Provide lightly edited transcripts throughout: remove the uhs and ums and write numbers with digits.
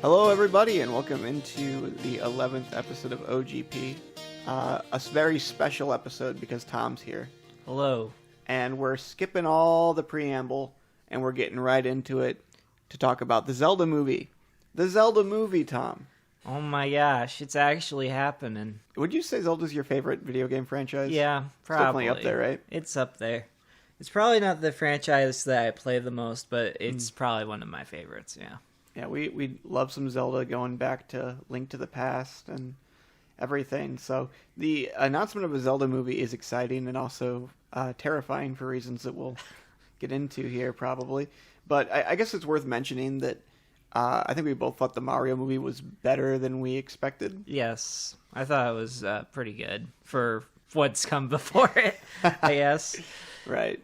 Hello, everybody, and welcome into the 11th episode of OGP. A very special episode because Tom's here. Hello. And we're skipping all the preamble, and we're getting right into it to talk about the Zelda movie. The Zelda movie, Tom. Oh my gosh, it's actually happening. Would you say Zelda's your favorite video game franchise? Yeah, probably. It's definitely up there, right? It's up there. It's probably not the franchise that I play the most, but it's probably one of my favorites, yeah. Yeah, we love some Zelda going back to Link to the Past and everything. So the announcement of a Zelda movie is exciting and also terrifying for reasons that we'll get into here probably. But I guess it's worth mentioning that I think we both thought the Mario movie was better than we expected. Yes, I thought it was pretty good for what's come before it, I guess. Right.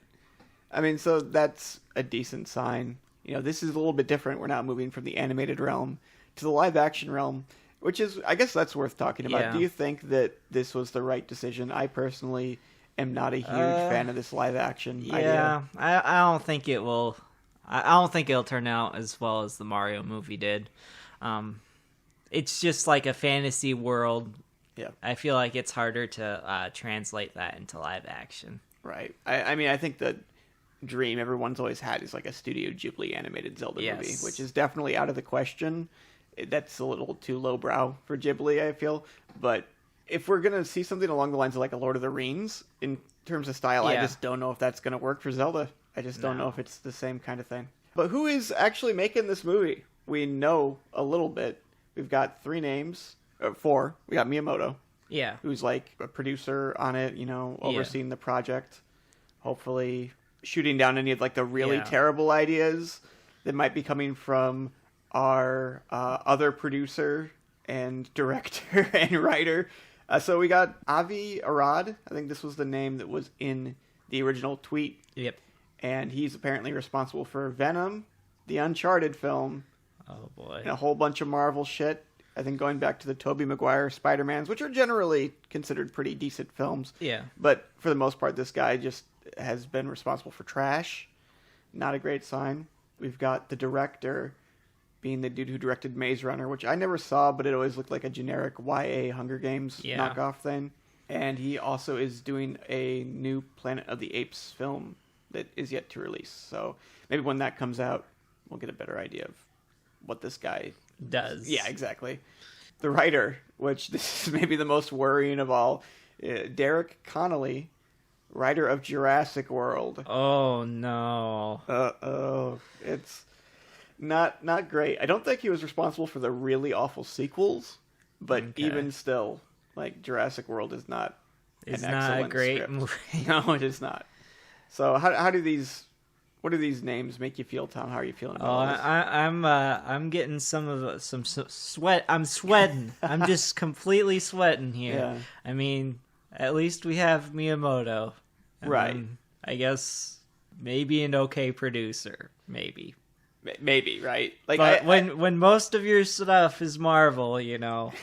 I mean, so that's a decent sign. You know, this is a little bit different. We're not moving from the animated realm to the live action realm, which is, I guess that's worth talking about. Yeah. Do you think that this was the right decision? I personally am not a huge fan of this live action idea. I don't think it will. I don't think it'll turn out as well as the Mario movie did. It's just like a fantasy world. Yeah. I feel like it's harder to translate that into live action. Right. I mean, I think the dream everyone's always had is like a Studio Ghibli animated Zelda movie, which is definitely out of the question. That's a little too lowbrow for Ghibli, I feel. But if we're going to see something along the lines of like a Lord of the Rings in terms of style, I just don't know if that's going to work for Zelda. I just don't know if it's the same kind of thing. But who is actually making this movie? We know a little bit. We've got four. We got Miyamoto. Yeah. Who's like a producer on it, you know, overseeing the project. Hopefully shooting down any of like the really terrible ideas that might be coming from our other producer and director and writer. So we got Avi Arad. I think this was the name that was in the original tweet. Yep. And he's apparently responsible for Venom, the Uncharted film. Oh boy. And a whole bunch of Marvel shit. I think going back to the Tobey Maguire Spider-Mans, which are generally considered pretty decent films. Yeah. But for the most part, this guy just has been responsible for trash. Not a great sign. We've got the director being the dude who directed Maze Runner, which I never saw, but it always looked like a generic YA Hunger Games knockoff thing. And he also is doing a new Planet of the Apes film that is yet to release. So maybe when that comes out, we'll get a better idea of what this guy does. Yeah, exactly. The writer, which this is maybe the most worrying of all, Derek Connolly, writer of Jurassic World. Oh no. Uh-oh. It's not great. I don't think he was responsible for the really awful sequels, but even still, like, Jurassic World is not It's an not excellent a great script. movie. No, it is not. So what do these names make you feel, Tom? How are you feeling about all this? I'm getting some sweat. I'm sweating. I'm just completely sweating here. Yeah. I mean, at least we have Miyamoto. Right. I guess maybe an okay producer. Maybe, right? Like, but when most of your stuff is Marvel, you know,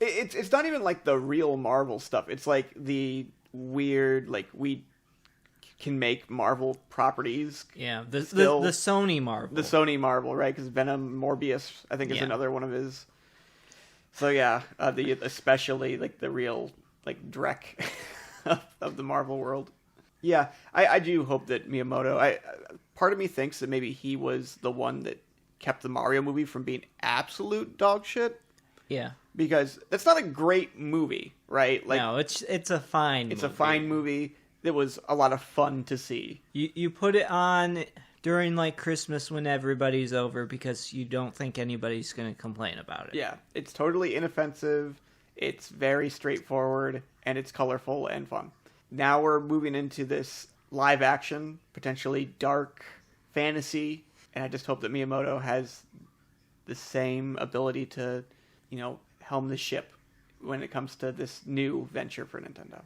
it's not even like the real Marvel stuff. It's like the weird, like, we can make Marvel properties. Yeah, the Sony Marvel. The Sony Marvel, right? Because Venom, Morbius, I think is another one of his. So yeah, especially like the real like Drek of the Marvel world. Yeah, I do hope that Miyamoto. Part of me thinks that maybe he was the one that kept the Mario movie from being absolute dog shit. Yeah, because that's not a great movie, right? Like, no, it's a fine. It's a fine movie. That was a lot of fun to see. You put it on during like Christmas when everybody's over because you don't think anybody's going to complain about it. Yeah, it's totally inoffensive. It's very straightforward and it's colorful and fun. Now we're moving into this live action, potentially dark fantasy, and I just hope that Miyamoto has the same ability to, you know, helm the ship when it comes to this new venture for Nintendo.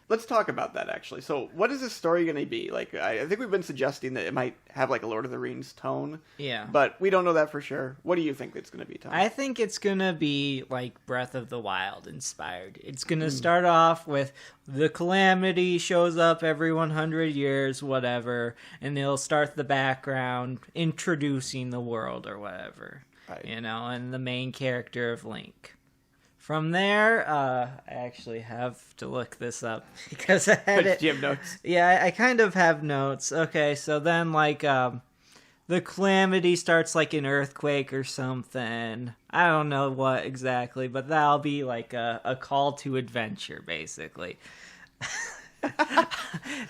Let's talk about that, actually. So what is this story going to be? Like, I think we've been suggesting that it might have like a Lord of the Rings tone. Yeah. But we don't know that for sure. What do you think it's going to be, Tom? I think it's going to be like Breath of the Wild inspired. It's going to start off with the calamity shows up every 100 years, whatever, and they'll start the background introducing the world or whatever. Right. And the main character of Link. From there, I actually have to look this up because I had it. Do you have notes? Yeah, I kind of have notes. Okay, so then the calamity starts like an earthquake or something. I don't know what exactly, but that'll be like a call to adventure, basically.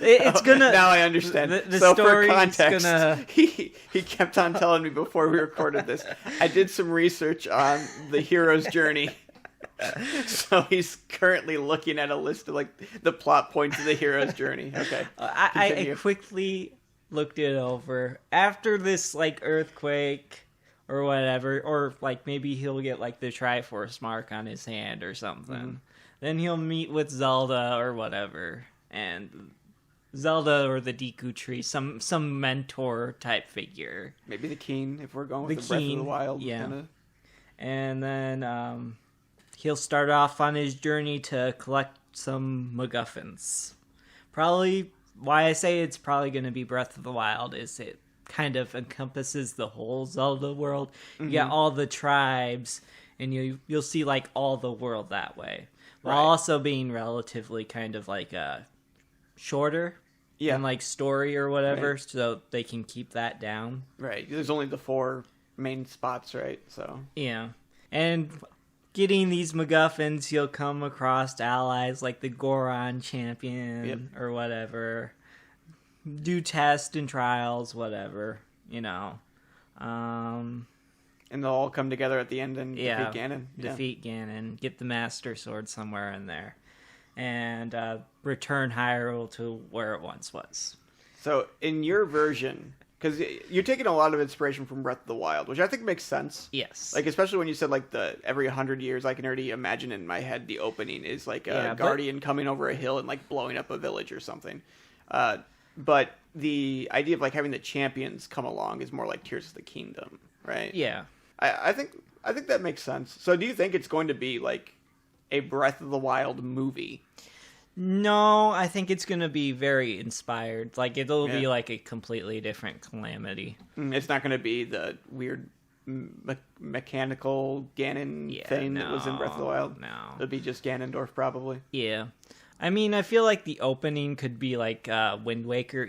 It's gonna. Now I understand. The so story for context, gonna... he kept on telling me before we recorded this. I did some research on the hero's journey. So he's currently looking at a list of like the plot points of the hero's journey. Okay, I quickly looked it over. After this like earthquake or whatever, or like maybe he'll get like the Triforce mark on his hand or something. Mm-hmm. Then he'll meet with Zelda or whatever, and Zelda or the Deku Tree, some mentor type figure. Maybe the Keen if we're going with the Breath of the Wild. Yeah, kinda. And then he'll start off on his journey to collect some MacGuffins. Probably, why I say it's probably going to be Breath of the Wild is it kind of encompasses the whole Zelda world. Mm-hmm. You got all the tribes, and you'll see like all the world that way. While also being relatively kind of like shorter and like story or whatever, so they can keep that down. Right. There's only the 4 main spots, right? So yeah, and getting these MacGuffins, you'll come across allies like the Goron champion or whatever. Do tests and trials, whatever, And they'll all come together at the end and defeat Ganon. Defeat Ganon, get the Master Sword somewhere in there, and return Hyrule to where it once was. So, in your version, because you're taking a lot of inspiration from Breath of the Wild, which I think makes sense. Yes. Like, especially when you said, like, every 100 years, I can already imagine in my head the opening is, like, a guardian coming over a hill and, like, blowing up a village or something. But the idea of, like, having the champions come along is more like Tears of the Kingdom, right? Yeah. I think that makes sense. So do you think it's going to be, like, a Breath of the Wild movie? No, I think it's going to be very inspired. Like, it'll be, like, a completely different Calamity. It's not going to be the weird mechanical Ganon thing that was in Breath of the Wild? No. It'll be just Ganondorf, probably. Yeah. I mean, I feel like the opening could be, like, Wind Waker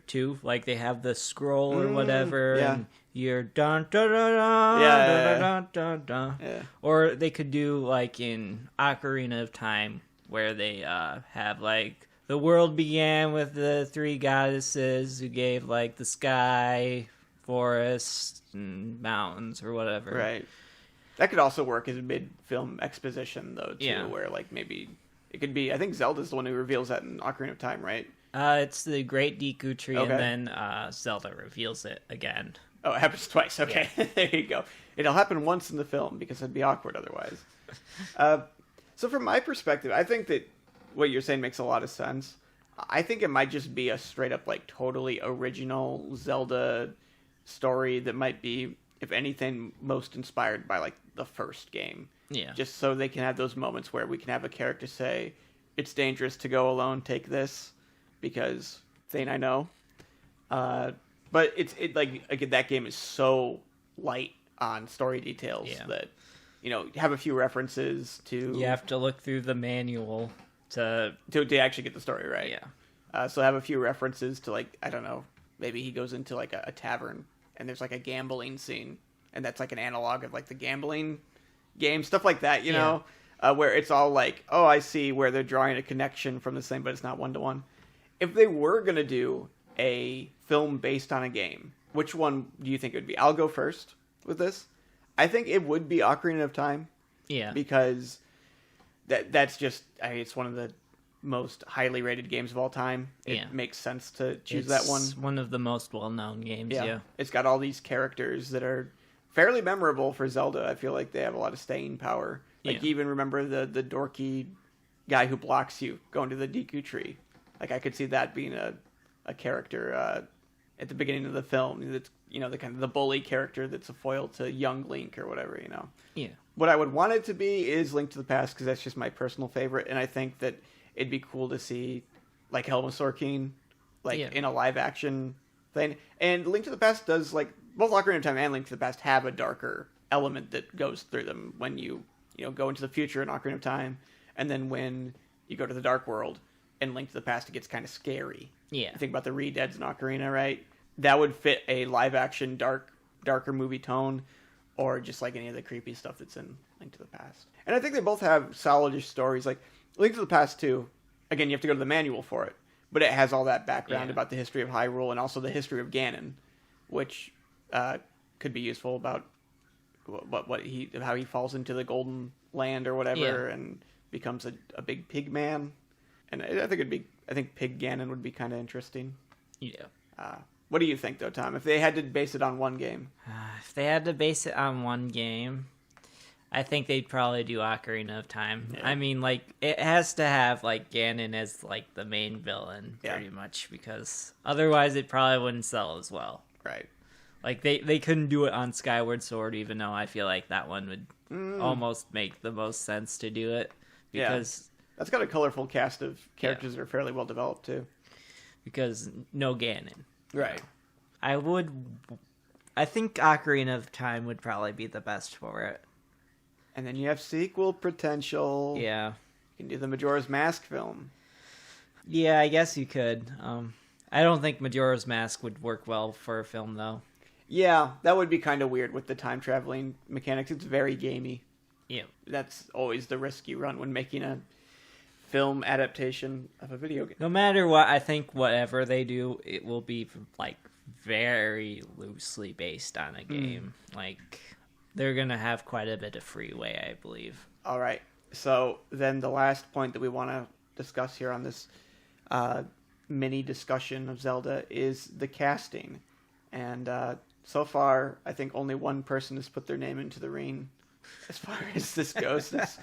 too. Like, they have the scroll or whatever, and you're dun-dun-dun-dun-dun-dun-dun-dun. Yeah. Or they could do, like, in Ocarina of Time, where they have, like, the world began with the 3 goddesses who gave, like, the sky, forests, and mountains, or whatever. Right. That could also work as mid-film exposition, though, too, where, like, maybe it could be... I think Zelda's the one who reveals that in Ocarina of Time, right? It's the Great Deku Tree, and then Zelda reveals it again. Oh, it happens twice. Okay, there you go. It'll happen once in the film, because it'd be awkward otherwise. So from my perspective, I think that what you're saying makes a lot of sense. I think it might just be a straight up, like, totally original Zelda story that might be, if anything, most inspired by, like, the first game. Yeah. Just so they can have those moments where we can have a character say, it's dangerous to go alone, take this, because Thane, I know. But that game is so light on story details that, have a few references to... You have to look through the manual to actually get the story right. Yeah. So have a few references to, like, I don't know, maybe he goes into, like, a tavern, and there's, like, a gambling scene, and that's, like, an analog of, like, the gambling game, stuff like that, you know? Where it's all like, oh, I see where they're drawing a connection from this thing, but it's not one-to-one. If they were going to do a film based on a game, which one do you think it would be? I'll go first with this. I think it would be Ocarina of Time. Yeah. Because that's just, it's one of the most highly rated games of all time. It makes sense to choose that one. It's one of the most well-known games, yeah. It's got all these characters that are fairly memorable for Zelda. I feel like they have a lot of staying power. Like, you even remember the dorky guy who blocks you going to the Deku Tree. Like, I could see that being a character at the beginning of the film. That's, the kind of the bully character that's a foil to young Link or whatever, Yeah. What I would want it to be is Link to the Past, because that's just my personal favorite, and I think that it'd be cool to see, like, Helma King, like, in a live-action thing. And Link to the Past does, like, both Ocarina of Time and Link to the Past have a darker element that goes through them when you go into the future in Ocarina of Time, and then when you go to the Dark World and Link to the Past, it gets kind of scary. Yeah. You think about the Re-Deads in Ocarina, right? That would fit a live-action, darker movie tone, or just like any of the creepy stuff that's in Link to the Past. And I think they both have solidish stories. Like, Link to the Past 2, again, you have to go to the manual for it, but it has all that background about the history of Hyrule and also the history of Ganon, which could be useful about how he falls into the Golden Land or whatever and becomes a big pig man. And I think Pig Ganon would be kind of interesting. Yeah. What do you think, though, Tom? If they had to base it on one game? If they had to base it on one game, I think they'd probably do Ocarina of Time. Yeah. I mean, like, it has to have, like, Ganon as, like, the main villain, pretty much, because otherwise it probably wouldn't sell as well. Right. Like, they couldn't do it on Skyward Sword, even though I feel like that one would almost make the most sense to do it. Because that's got a colorful cast of characters that are fairly well developed, too. Because no Ganon. Right. I think Ocarina of Time would probably be the best for it. And then you have sequel potential. Yeah. You can do the Majora's Mask film. Yeah, I guess you could. I don't think Majora's Mask would work well for a film, though. Yeah, that would be kind of weird with the time-traveling mechanics. It's very gamey. Yeah. That's always the risk you run when making a film adaptation of a video game. No matter what, I think whatever they do, it will be, like, very loosely based on a game. Like, they're going to have quite a bit of freeway, I believe. All right. So then the last point that we want to discuss here on this mini discussion of Zelda is the casting. And so far, I think only one person has put their name into the ring as far as this goes. This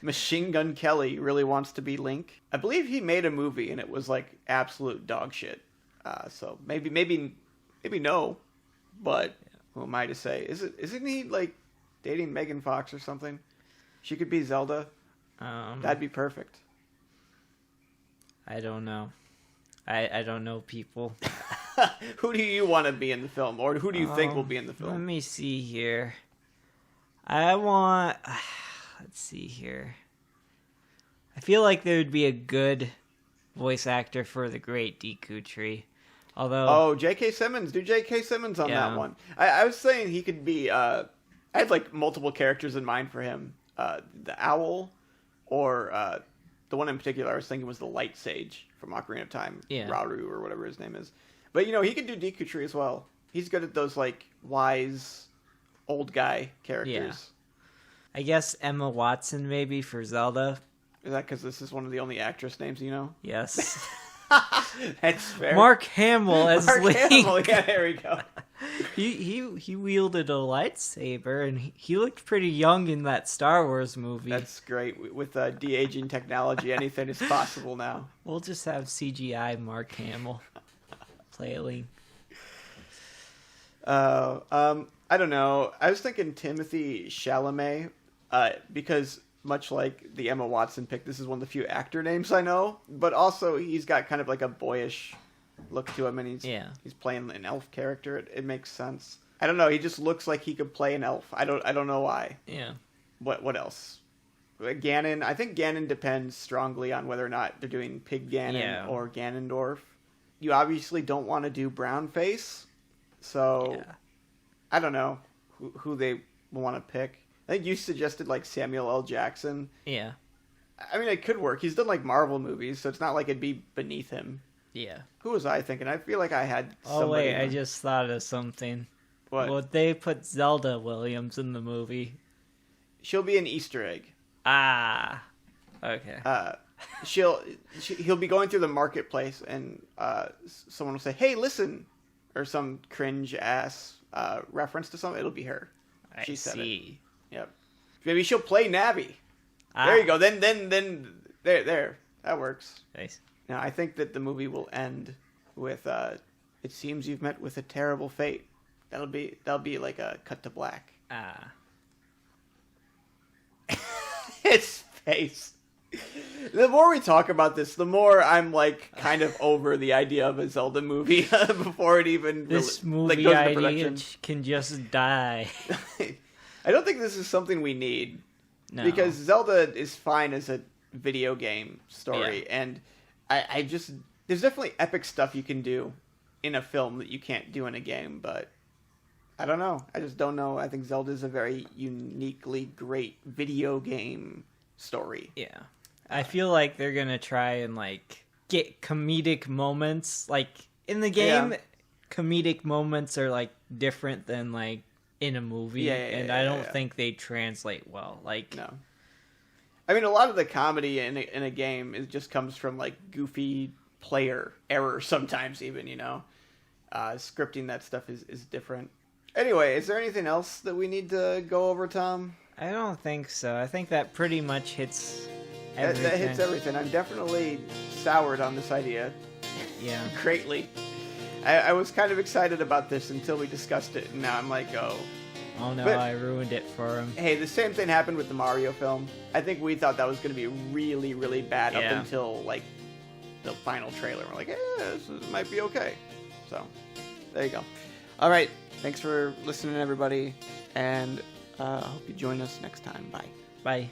Machine Gun Kelly really wants to be Link. I believe he made a movie and it was like absolute dog shit. So maybe no, but who am I to say? Isn't he like dating Megan Fox or something? She could be Zelda. That'd be perfect. I don't know. I don't know people. Who do you want to be in the film, or who do you think will be in the film? Let me see here. Let's see here. I feel like there would be a good voice actor for the Great Deku Tree. Although, J.K. Simmons. Do J.K. Simmons on that one. I was saying he could be... I had like multiple characters in mind for him. The Owl, or the one in particular I was thinking was the Light Sage from Ocarina of Time. Yeah. Rauru, or whatever his name is. But, he could do Deku Tree as well. He's good at those, like, wise, old guy characters. Yeah. I guess Emma Watson, maybe, for Zelda. Is that because this is one of the only actress names you know? Yes. That's fair. Mark Hamill as Link. Hamill. Yeah, there we go. He wielded a lightsaber, and he looked pretty young in that Star Wars movie. That's great. With de-aging technology, anything is possible now. We'll just have CGI Mark Hamill play a Link. I don't know. I was thinking Timothée Chalamet, because much like the Emma Watson pick, this is one of the few actor names I know. But also, he's got kind of like a boyish look to him, and he's playing an elf character. It makes sense. I don't know. He just looks like he could play an elf. I don't know why. Yeah. What else? Ganon. I think Ganon depends strongly on whether or not they're doing Pig Ganon or Ganondorf. You obviously don't want to do brown face, so I don't know who they want to pick. I think you suggested like Samuel L. Jackson. Yeah. I mean, it could work. He's done like Marvel movies, so it's not like it'd be beneath him. Yeah. Who was I thinking? I feel like I had somebody. Oh, wait, I just thought of something. What? Well, they put Zelda Williams in the movie. She'll be an Easter egg. Ah. Okay. He'll be going through the marketplace, and someone will say, "Hey, listen," or some cringe ass reference to something. It'll be her. She said it. Yep. Maybe she'll play Navi. There you go. Then there. That works. Nice. Now I think that the movie will end with "It seems you've met with a terrible fate." That'll be like a cut to black. His face. The more we talk about this, the more I'm like kind of over the idea of a Zelda movie before it even this movie idea can just die. I don't think this is something we need. No. Because Zelda is fine as a video game story, and I just... There's definitely epic stuff you can do in a film that you can't do in a game, but I don't know. I just don't know. I think Zelda is a very uniquely great video game story. Yeah. I feel like they're going to try and, like, get comedic moments. Like, in the game, comedic moments are, like, different than, like, in a movie, and I don't think they translate well. Like, no, I mean a lot of the comedy in a game just comes from like goofy player error sometimes, even scripting that stuff is different. Anyway, is there anything else that we need to go over, Tom? I don't think so. I think that pretty much hits everything. That hits everything. I'm definitely soured on this idea. Yeah, greatly. I was kind of excited about this until we discussed it, and now I'm like, oh no, but, I ruined it for him. Hey, the same thing happened with the Mario film. I think we thought that was going to be really, really bad up until, like, the final trailer. We're like, this might be okay. So, there you go. All right, thanks for listening, everybody, and I hope you join us next time. Bye. Bye.